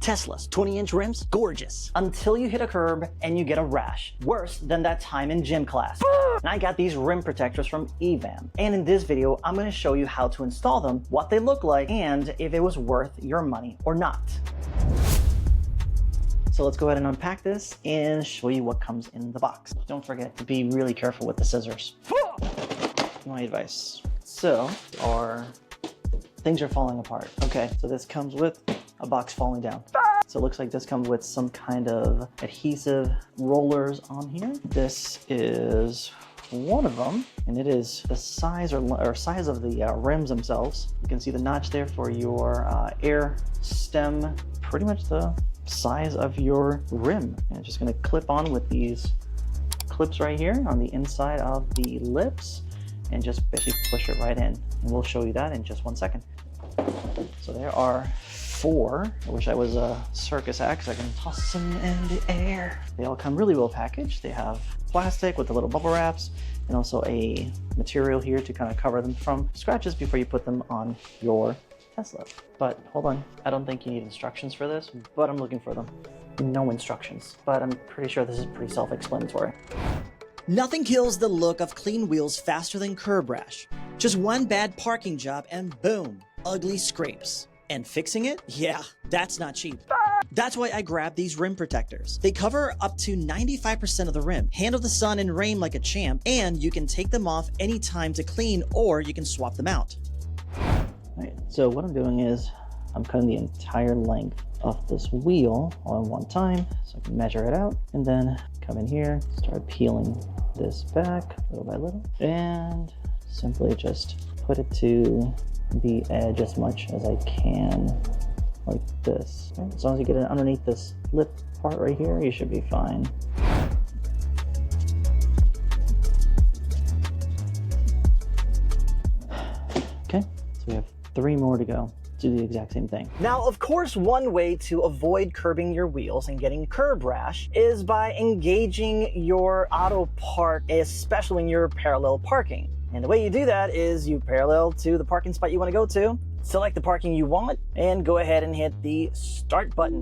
Tesla's 20-inch rims, gorgeous. Until you hit a curb and you get a rash. Worse than that time in gym class. And I got these rim protectors from Evan. And in this video, I'm gonna show you how to install them, what they look like, and if it was worth your money or not. So let's go ahead and unpack this and show you what comes in the box. Don't forget to be really careful with the scissors. My advice. So our things are falling apart. Okay, so this comes with a box falling down. So it looks like this comes with some kind of adhesive rollers on here. This is one of them, and it is the size or size of the rims themselves. You can see the notch there for your air stem, pretty much the size of your rim. And it's just gonna clip on with these clips right here on the inside of the lips and just basically push it right in. And we'll show you that in just 1 second. So there are 4. I wish I was a circus act, so I can toss them in the air. They all come really well packaged. They have plastic with the little bubble wraps and also a material here to kind of cover them from scratches before you put them on your Tesla. But hold on, I don't think you need instructions for this, but I'm looking for them. No instructions, but I'm pretty sure this is pretty self-explanatory. Nothing kills the look of clean wheels faster than curb rash. Just one bad parking job and boom, ugly scrapes. And fixing it? Yeah, that's not cheap. That's why I grabbed these rim protectors. They cover up to 95% of the rim, handle the sun and rain like a champ, and you can take them off anytime to clean or you can swap them out. Right, so what I'm doing is I'm cutting the entire length of this wheel all in one time so I can measure it out, and then come in here, start peeling this back little by little, and simply just put it to the edge as much as I can, like this. As long as you get it underneath this lip part right here, you should be fine. Okay, so we have 3 more to go. Do the exact same thing. Now, of course, one way to avoid curbing your wheels and getting curb rash is by engaging your auto park, especially when you're parallel parking. And the way you do that is you parallel to the parking spot you want to go to, select the parking you want, and go ahead and hit the start button.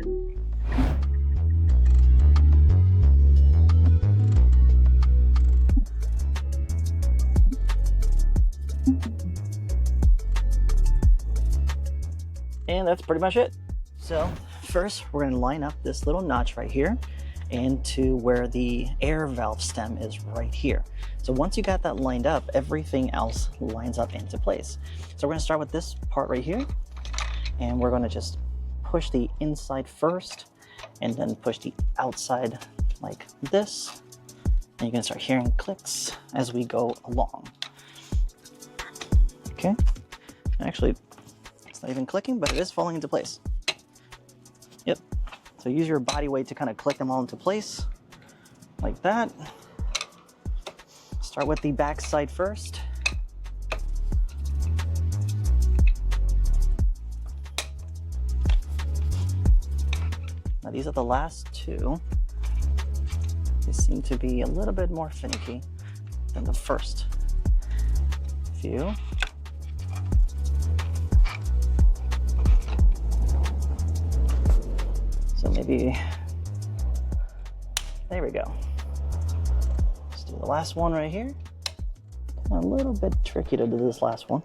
And that's pretty much it. So first we're going to line up this little notch right here into where the air valve stem is right here. So once you got that lined up, everything else lines up into place. So we're going to start with this part right here, and we're going to just push the inside first and then push the outside like this. And you're going to start hearing clicks as we go along. Okay, actually it's not even clicking, but it is falling into place. Yep. So use your body weight to kind of click them all into place, like that. Start with the back side first. Now these are the last 2. They seem to be a little bit more finicky than the first few. So maybe, there we go. Let's do the last one right here. A little bit tricky to do this last one.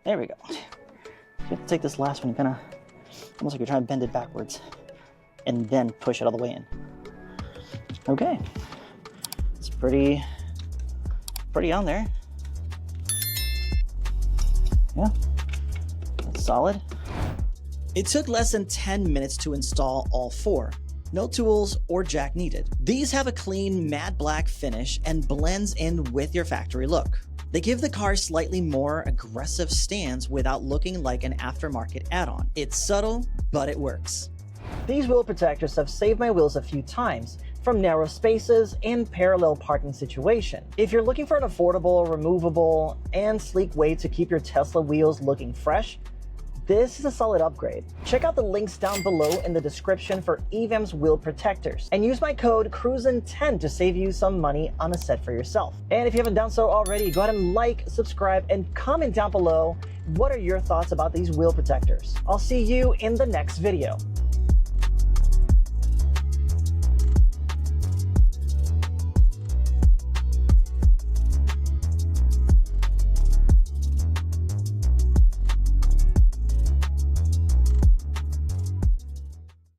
There we go. You have to take this last one, kind of, almost like you're trying to bend it backwards and then push it all the way in. Okay. Pretty on there. Yeah, that's solid. It took less than 10 minutes to install all 4. No tools or jack needed. These have a clean matte black finish and blends in with your factory look. They give the car slightly more aggressive stance without looking like an aftermarket add-on. It's subtle, but it works. These wheel protectors have saved my wheels a few times from narrow spaces and parallel parking situation. If you're looking for an affordable, removable, and sleek way to keep your Tesla wheels looking fresh, this is a solid upgrade. Check out the links down below in the description for EVAM's wheel protectors, and use my code CRUISIN10 to save you some money on a set for yourself. And if you haven't done so already, go ahead and like, subscribe, and comment down below what are your thoughts about these wheel protectors. I'll see you in the next video.